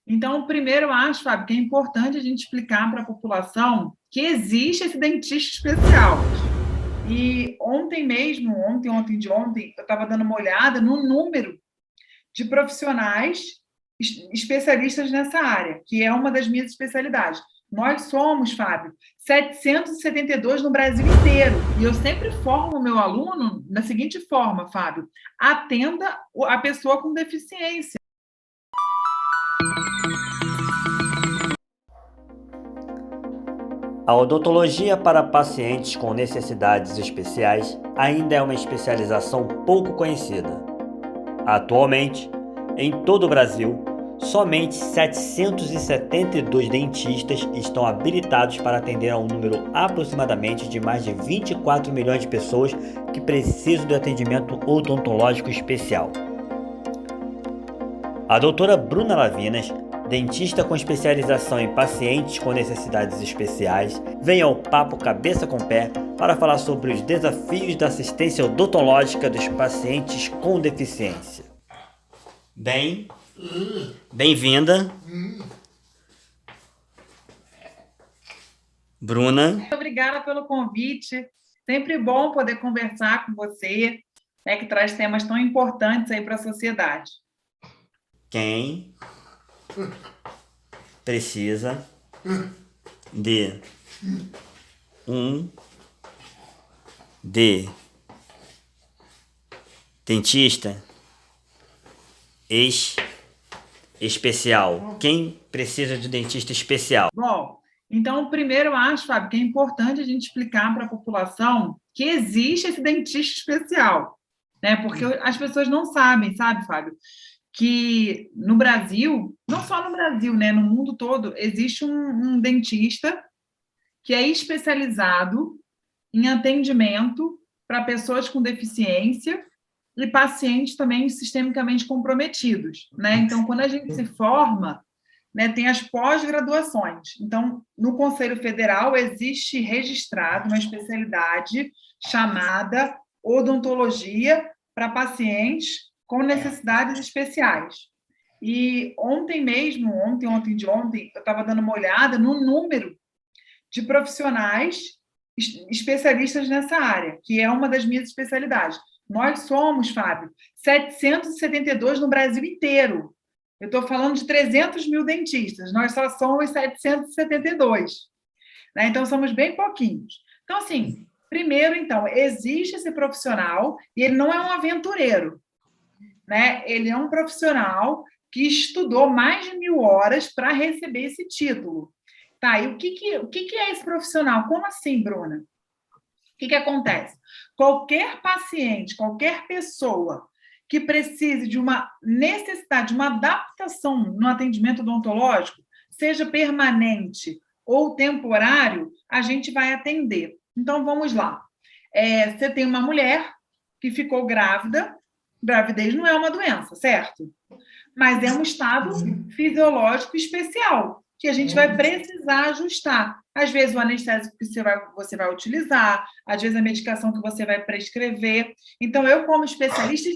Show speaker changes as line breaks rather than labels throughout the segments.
Então, primeiro, eu acho, Fábio, que é importante a gente explicar para a população que existe esse dentista especial. E ontem mesmo, ontem de ontem, eu estava dando uma olhada no número de profissionais especialistas nessa área, que é uma das minhas especialidades. Nós somos, Fábio, 772 no Brasil inteiro. E eu sempre formo o meu aluno da seguinte forma, Fábio: atenda a pessoa com deficiência.
A odontologia para pacientes com necessidades especiais ainda é uma especialização pouco conhecida. Atualmente, em todo o Brasil, somente 772 dentistas estão habilitados para atender a um número aproximadamente de mais de 24 milhões de pessoas que precisam de atendimento odontológico especial. A doutora Bruna Lavinas, dentista com especialização em pacientes com necessidades especiais, vem ao Papo Cabeça com Pé para falar sobre os desafios da assistência odontológica dos pacientes com deficiência. Bem-vinda, Bruna.
Muito obrigada pelo convite. Sempre bom poder conversar com você, né, que traz temas tão importantes aí para a sociedade.
Quem precisa de um dentista especial? Quem precisa de dentista especial?
Bom, então, primeiro, eu acho, Fábio, que é importante a gente explicar para a população que existe esse dentista especial, né? Porque as pessoas não sabem, sabe, Fábio, que no Brasil, não só no Brasil, né, no mundo todo, existe um dentista que é especializado em atendimento para pessoas com deficiência e pacientes também sistemicamente comprometidos, né? Então, quando a gente se forma, né, tem as pós-graduações. Então, no Conselho Federal existe registrado uma especialidade chamada odontologia para pacientes com necessidades especiais. E ontem mesmo, ontem de ontem, eu estava dando uma olhada no número de profissionais especialistas nessa área, que é uma das minhas especialidades. Nós somos, Fábio, 772 no Brasil inteiro. Eu estou falando de 300 mil dentistas, nós só somos 772. Né? Então, somos bem pouquinhos. Então, assim, primeiro, então, existe esse profissional e ele não é um aventureiro. Né? Ele é um profissional que estudou mais de 1.000 horas para receber esse título. Tá, e o que é esse profissional? Como assim, Bruna? O que acontece? Qualquer paciente, qualquer pessoa que precise de uma necessidade, de uma adaptação no atendimento odontológico, seja permanente ou temporário, a gente vai atender. Então, vamos lá. Você tem uma mulher que ficou grávida, gravidez não é uma doença, certo? Mas é um estado fisiológico especial, que a gente vai precisar ajustar. Às vezes o anestésico que você vai utilizar, às vezes a medicação que você vai prescrever. Então, eu, como especialista,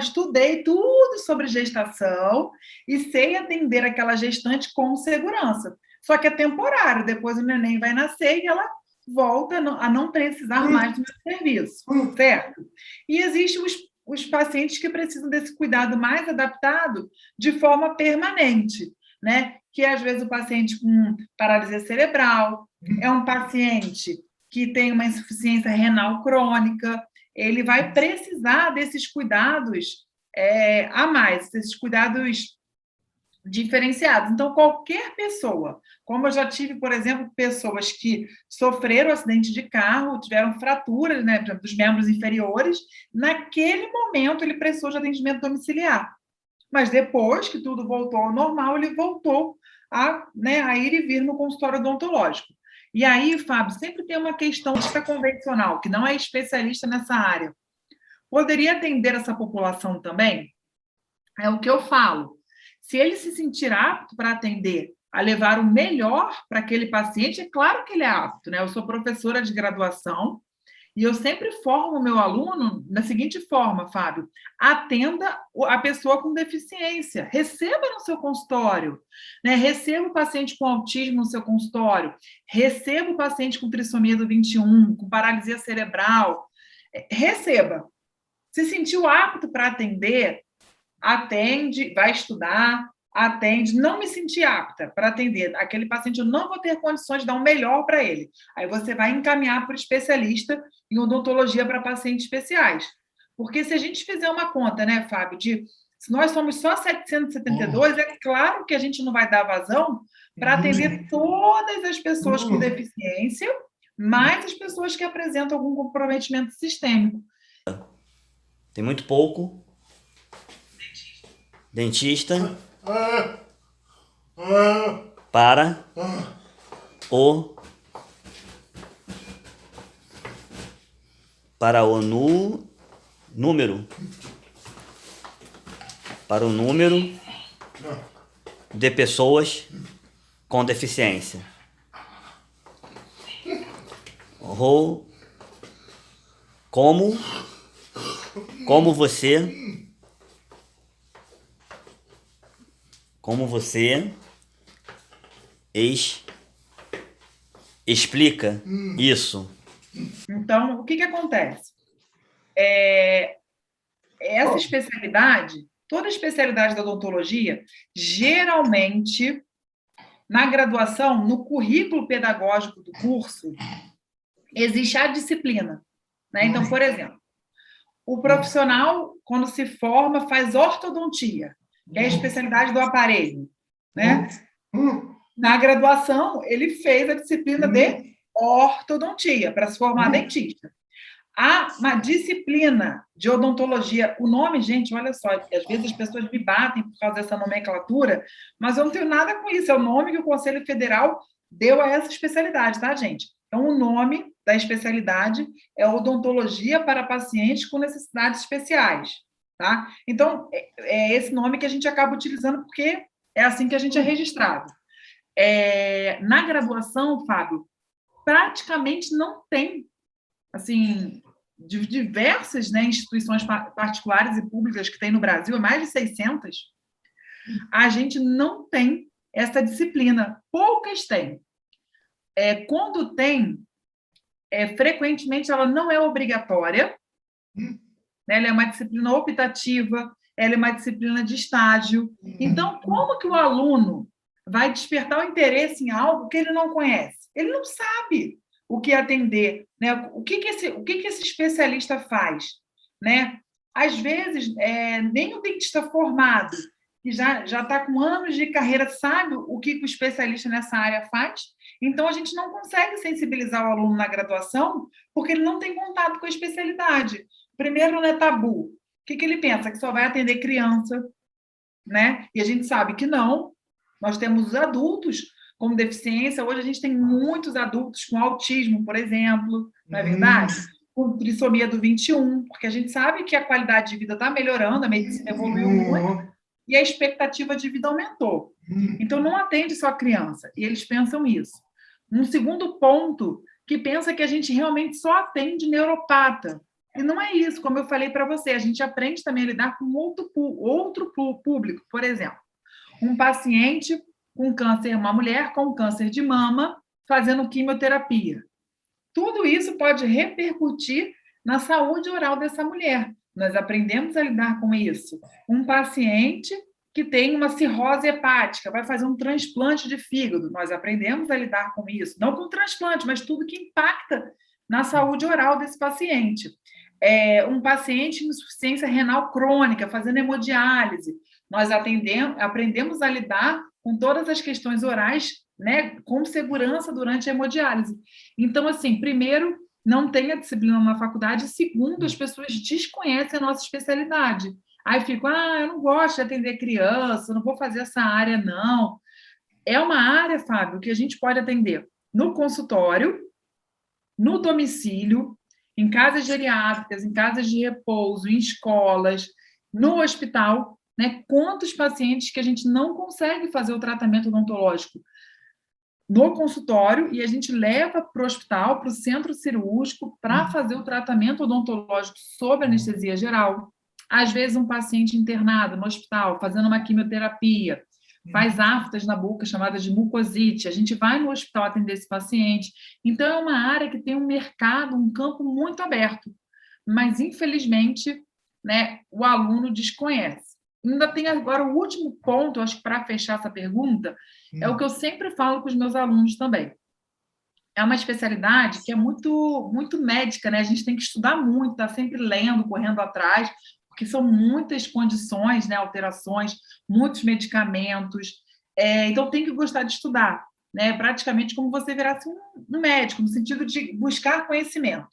estudei tudo sobre gestação e sei atender aquela gestante com segurança. Só que é temporário, depois o neném vai nascer e ela volta a não precisar mais do meu serviço, certo? E existem os pacientes que precisam desse cuidado mais adaptado de forma permanente, né? Que às vezes o paciente com paralisia cerebral, é um paciente que tem uma insuficiência renal crônica, ele vai precisar desses cuidados a mais, desses cuidados diferenciados. Então, qualquer pessoa, como eu já tive, por exemplo, pessoas que sofreram acidente de carro, tiveram fraturas, né, dos membros inferiores, naquele momento ele precisou de atendimento domiciliar. Mas depois que tudo voltou ao normal, ele voltou a ir e vir no consultório odontológico. E aí, Fábio, sempre tem uma questão convencional, que não é especialista nessa área. Poderia atender essa população também? É o que eu falo. Se ele se sentir apto para atender, a levar o melhor para aquele paciente, é claro que ele é apto, né? Eu sou professora de graduação E eu sempre formo o meu aluno da seguinte forma, Fábio: atenda a pessoa com deficiência, receba no seu consultório, né? Receba o paciente com autismo no seu consultório, receba o paciente com trissomia do 21, com paralisia cerebral, receba. Se sentiu apto para atender, atende, vai estudar, atende. Não me senti apta para atender aquele paciente, eu não vou ter condições de dar o melhor para ele. Aí você vai encaminhar para o especialista em odontologia para pacientes especiais. Porque se a gente fizer uma conta, né, Fábio, se nós somos só 772, é claro que a gente não vai dar vazão para atender todas as pessoas com deficiência, mais as pessoas que apresentam algum comprometimento sistêmico.
Tem muito pouco. Dentista para o número de pessoas com deficiência. Como você explica isso?
Então, o que acontece? Essa especialidade, toda especialidade da odontologia, geralmente, na graduação, no currículo pedagógico do curso, existe a disciplina, né? Então, por exemplo, o profissional, quando se forma, faz ortodontia, que é a especialidade do aparelho, né? Na graduação, ele fez a disciplina de ortodontia, para se formar dentista. Há uma disciplina de odontologia. O nome, gente, olha só, às vezes as pessoas me batem por causa dessa nomenclatura, mas eu não tenho nada com isso. É o nome que o Conselho Federal deu a essa especialidade, tá, gente? Então, o nome da especialidade é odontologia para pacientes com necessidades especiais, tá? Então, é esse nome que a gente acaba utilizando porque é assim que a gente é registrado. Na graduação, Fábio, praticamente não tem, assim, de diversas, né, instituições particulares e públicas que tem no Brasil, mais de 600, a gente não tem essa disciplina. Poucas têm. Quando tem, frequentemente ela não é obrigatória, né? Ela é uma disciplina optativa, ela é uma disciplina de estágio. Então, como que o aluno vai despertar o interesse em algo que ele não conhece? Ele não sabe o que atender, né? O que esse especialista faz, né? Às vezes, nem o dentista formado, que já está com anos de carreira, sabe o que o especialista nessa área faz. Então, a gente não consegue sensibilizar o aluno na graduação porque ele não tem contato com a especialidade. Primeiro, não é tabu. O que ele pensa? Que só vai atender criança, né? E a gente sabe que não. Nós temos os adultos com deficiência. Hoje a gente tem muitos adultos com autismo, por exemplo, não é verdade? Com trissomia do 21, porque a gente sabe que a qualidade de vida está melhorando, a medicina evoluiu muito e a expectativa de vida aumentou. Então, não atende só criança, e eles pensam isso. Um segundo ponto, que pensa que a gente realmente só atende neuropata. E não é isso, como eu falei para você, a gente aprende também a lidar com outro público. Por exemplo, um paciente com câncer, uma mulher com câncer de mama, fazendo quimioterapia. Tudo isso pode repercutir na saúde oral dessa mulher. Nós aprendemos a lidar com isso. Um paciente que tem uma cirrose hepática, vai fazer um transplante de fígado. Nós aprendemos a lidar com isso. Não com transplante, mas tudo que impacta na saúde oral desse paciente. Um paciente com insuficiência renal crônica, fazendo hemodiálise. Nós aprendemos a lidar com todas as questões orais, né, com segurança durante a hemodiálise. Então, assim, primeiro, não tem a disciplina na faculdade, segundo, as pessoas desconhecem a nossa especialidade. Aí ficam, eu não gosto de atender criança, não vou fazer essa área, não. É uma área, Fábio, que a gente pode atender no consultório, no domicílio, em casas geriátricas, em casas de repouso, em escolas, no hospital, né? Quantos pacientes que a gente não consegue fazer o tratamento odontológico no consultório e a gente leva para o hospital, para o centro cirúrgico, para fazer o tratamento odontológico sob anestesia geral. Às vezes, um paciente internado no hospital, fazendo uma quimioterapia, faz aftas na boca, chamadas de mucosite. A gente vai no hospital atender esse paciente. Então, é uma área que tem um mercado, um campo muito aberto. Mas, infelizmente, né, o aluno desconhece. Ainda tem agora o último ponto, acho que para fechar essa pergunta, é o que eu sempre falo com os meus alunos também. É uma especialidade que é muito médica, né? A gente tem que estudar muito, tá sempre lendo, correndo atrás, porque são muitas condições, né? Alterações, muitos medicamentos. Então, tem que gostar de estudar, né? Praticamente como você virasse um médico, no sentido de buscar conhecimento.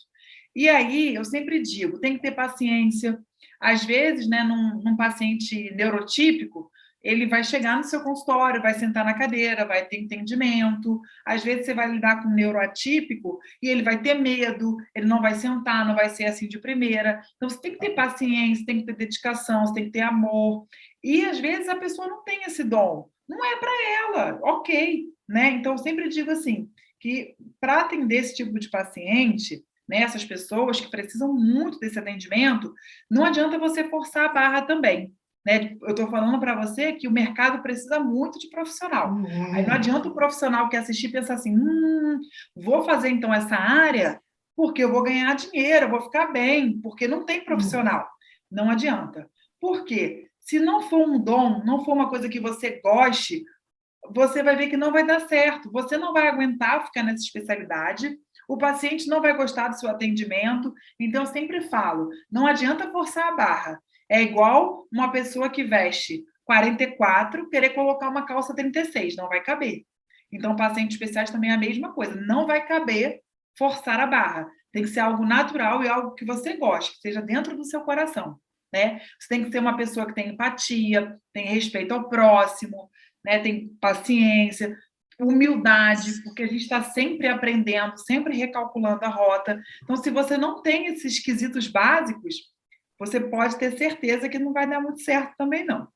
E aí, eu sempre digo, tem que ter paciência. Às vezes, né, num paciente neurotípico, ele vai chegar no seu consultório, vai sentar na cadeira, vai ter entendimento. Às vezes, você vai lidar com um neuroatípico e ele vai ter medo, ele não vai sentar, não vai ser assim de primeira. Então, você tem que ter paciência, tem que ter dedicação, você tem que ter amor. E, às vezes, a pessoa não tem esse dom. Não é para ela, ok. Né? Então, eu sempre digo assim, que para atender esse tipo de paciente, né, essas pessoas que precisam muito desse atendimento, não adianta você forçar a barra também. Né? Eu estou falando para você que o mercado precisa muito de profissional. Aí não adianta o profissional que assistir pensar assim, vou fazer então essa área porque eu vou ganhar dinheiro, eu vou ficar bem, porque não tem profissional. Não adianta. Por quê? Se não for um dom, não for uma coisa que você goste, você vai ver que não vai dar certo. Você não vai aguentar ficar nessa especialidade, o paciente não vai gostar do seu atendimento. Então, eu sempre falo, não adianta forçar a barra. É igual uma pessoa que veste 44, querer colocar uma calça 36, não vai caber. Então, pacientes especiais também é a mesma coisa, não vai caber forçar a barra. Tem que ser algo natural e algo que você goste, que seja dentro do seu coração. Né? Você tem que ser uma pessoa que tem empatia, tem respeito ao próximo, né? Tem paciência, humildade, porque a gente está sempre aprendendo, sempre recalculando a rota. Então, se você não tem esses quesitos básicos, você pode ter certeza que não vai dar muito certo também, não.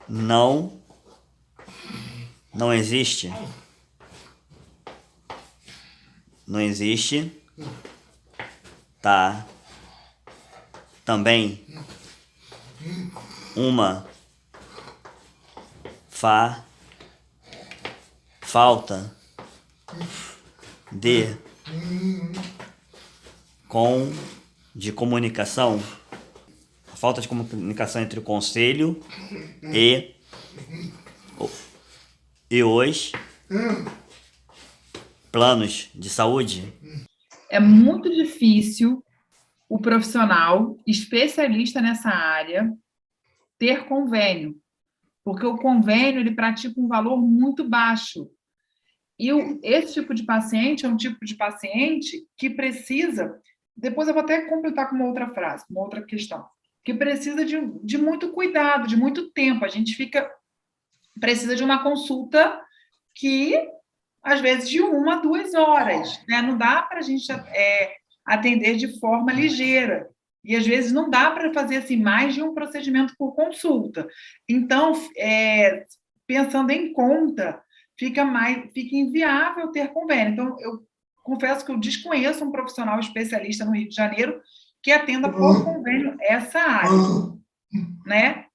Não, não existe. Não existe. Tá. Também uma falta de comunicação, a falta de comunicação entre o conselho e os planos de saúde.
É muito difícil o profissional especialista nessa área ter convênio, porque o convênio ele pratica um valor muito baixo. E esse tipo de paciente é um tipo de paciente que precisa, depois eu vou até completar com uma outra frase, uma outra questão, que precisa de muito cuidado, de muito tempo. A gente precisa de uma consulta que, às vezes, de 1 a 2 horas. Né? Não dá para a gente atender de forma ligeira. E, às vezes, não dá para fazer assim, mais de um procedimento por consulta. Então, pensando em conta, fica inviável ter convênio. Então, eu confesso que eu desconheço um profissional especialista no Rio de Janeiro que atenda por convênio essa área, né?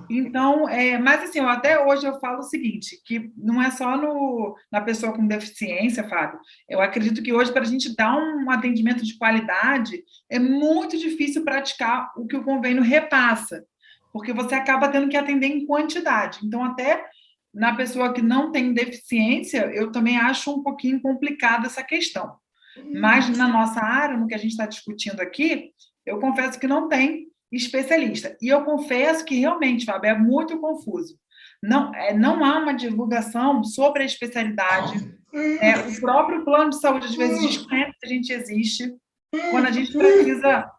Então, mas assim, até hoje eu falo o seguinte, que não é só na pessoa com deficiência, Fábio. Eu acredito que hoje, para a gente dar um atendimento de qualidade, é muito difícil praticar o que o convênio repassa, porque você acaba tendo que atender em quantidade. Então, até na pessoa que não tem deficiência, eu também acho um pouquinho complicada essa questão. Mas na nossa área, no que a gente está discutindo aqui, eu confesso que não tem especialista. E eu confesso que realmente, Fábio, é muito confuso. Não há uma divulgação sobre a especialidade. O próprio plano de saúde, às vezes, desconhece que a gente existe. Quando a gente precisa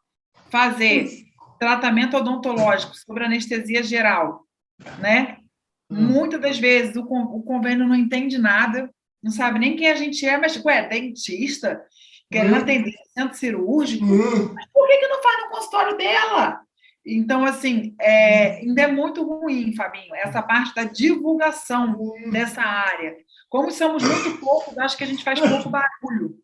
fazer tratamento odontológico sobre anestesia geral, né? Muitas das vezes o convênio não entende nada, não sabe nem quem a gente é, mas, dentista, querendo atender no centro cirúrgico, mas por que não faz no consultório dela? Então, assim, ainda é muito ruim, Fabinho, essa parte da divulgação dessa área. Como somos muito poucos, acho que a gente faz pouco barulho,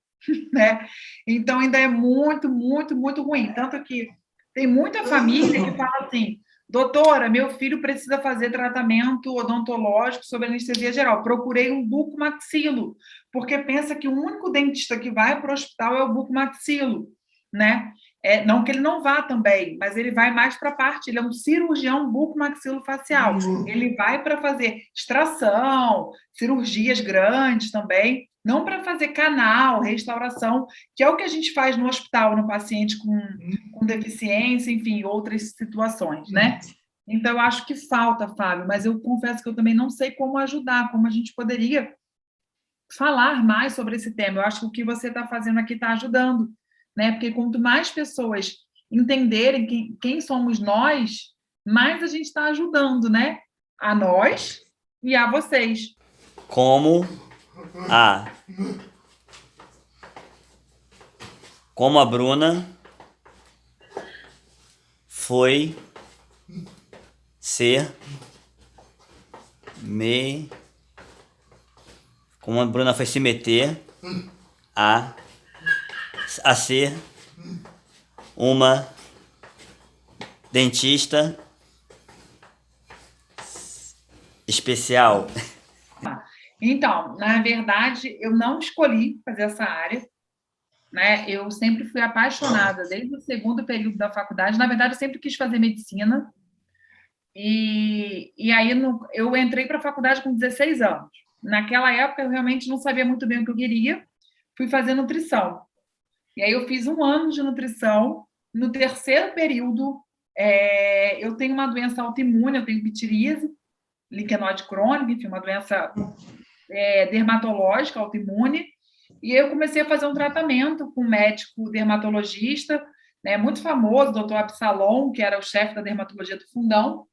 né? Então, ainda é muito, muito, muito ruim. Tanto que tem muita família que fala assim: doutora, meu filho precisa fazer tratamento odontológico sobre anestesia geral. Procurei um bucomaxilo, porque pensa que o único dentista que vai para o hospital é o bucomaxilo, né? Não que ele não vá também, mas ele vai mais para a parte, ele é um cirurgião bucomaxilofacial. Ele vai para fazer extração, cirurgias grandes também, não para fazer canal, restauração, que é o que a gente faz no hospital, no paciente com deficiência, enfim, outras situações, né? Então, eu acho que falta, Fábio, mas eu confesso que eu também não sei como ajudar, como a gente poderia falar mais sobre esse tema. Eu acho que o que você está fazendo aqui está ajudando, né? Porque quanto mais pessoas entenderem quem somos nós, mais a gente está ajudando, né? A nós e a vocês.
Como a como a Bruna foi ser me como a Bruna foi se meter a ser uma dentista especial.
Então, na verdade, eu não escolhi fazer essa área, né? Eu sempre fui apaixonada desde o segundo período da faculdade. Na verdade, eu sempre quis fazer medicina. E aí eu entrei para a faculdade com 16 anos. Naquela época, eu realmente não sabia muito bem o que eu queria. Fui fazer nutrição. E aí eu fiz um ano de nutrição. No terceiro período, eu tenho uma doença autoimune, eu tenho pitiríase, liquenoide crônica, enfim, uma doença dermatológica autoimune. E eu comecei a fazer um tratamento com um médico dermatologista, né, muito famoso, doutor Absalom, que era o chefe da dermatologia do Fundão.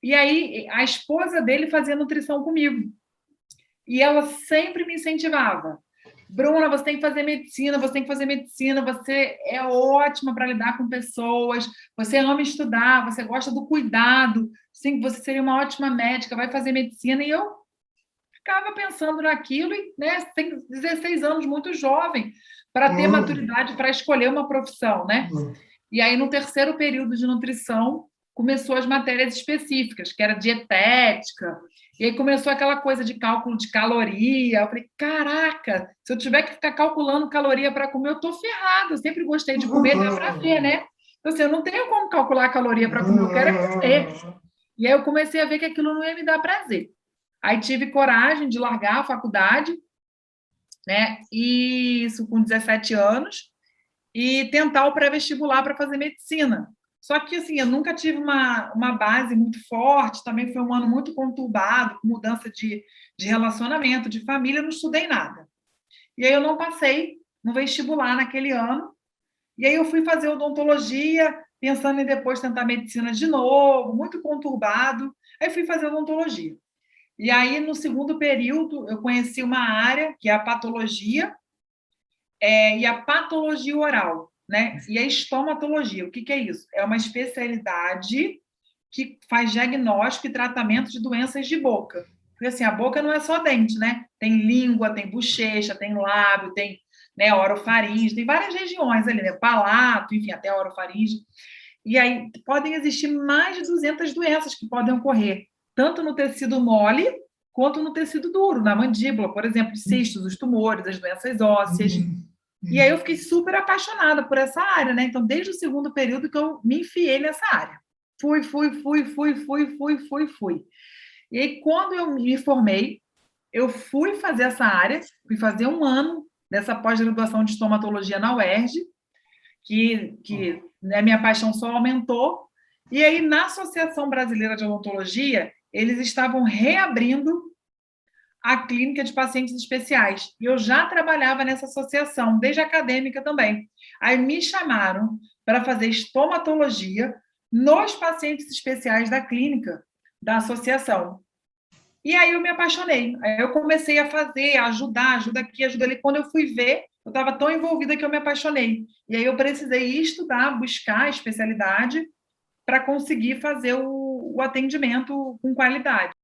E aí a esposa dele fazia nutrição comigo. E ela sempre me incentivava. Bruna, você tem que fazer medicina, você tem que fazer medicina, você é ótima para lidar com pessoas, você ama estudar, você gosta do cuidado, sim, você seria uma ótima médica, vai fazer medicina. E eu ficava pensando naquilo, e né, tem 16 anos, muito jovem, para ter maturidade para escolher uma profissão, né? E aí, no terceiro período de nutrição, começou as matérias específicas, que era dietética, e aí começou aquela coisa de cálculo de caloria. Eu falei, caraca, se eu tiver que ficar calculando caloria para comer, eu estou ferrada. Eu sempre gostei de comer, dá para ver, né? Então, assim, eu não tenho como calcular caloria para comer, eu quero é comer. E aí eu comecei a ver que aquilo não ia me dar prazer. Aí tive coragem de largar a faculdade, né? E isso com 17 anos, e tentar o pré-vestibular para fazer medicina. Só que, assim, eu nunca tive uma base muito forte, também foi um ano muito conturbado, com mudança de relacionamento, de família, não estudei nada. E aí eu não passei no vestibular naquele ano, e aí eu fui fazer odontologia, pensando em depois tentar medicina de novo, muito conturbado, aí fui fazer odontologia. E aí, no segundo período, eu conheci uma área, que é a patologia, e a patologia oral, né? E a estomatologia. O que é isso? É uma especialidade que faz diagnóstico e tratamento de doenças de boca. Porque assim, a boca não é só dente, né? Tem língua, tem bochecha, tem lábio, tem, né, orofaringe, tem várias regiões ali, né? Palato, enfim, até orofaringe. E aí podem existir mais de 200 doenças que podem ocorrer, tanto no tecido mole quanto no tecido duro, na mandíbula, por exemplo, cistos, os tumores, as doenças ósseas. E aí eu fiquei super apaixonada por essa área, né? Então, desde o segundo período que eu me enfiei nessa área. Fui. E aí, quando eu me formei, eu fui fazer essa área, fui fazer um ano dessa pós-graduação de estomatologia na UERJ, que né, minha paixão só aumentou. E aí, na Associação Brasileira de Odontologia, eles estavam reabrindo a clínica de pacientes especiais. E eu já trabalhava nessa associação, desde acadêmica também. Aí me chamaram para fazer estomatologia nos pacientes especiais da clínica da associação. E aí eu me apaixonei. Aí eu comecei a fazer, a ajudar, ajuda aqui, ajuda ali. Quando eu fui ver, eu estava tão envolvida que eu me apaixonei. E aí eu precisei estudar, buscar a especialidade. para conseguir fazer o atendimento com qualidade.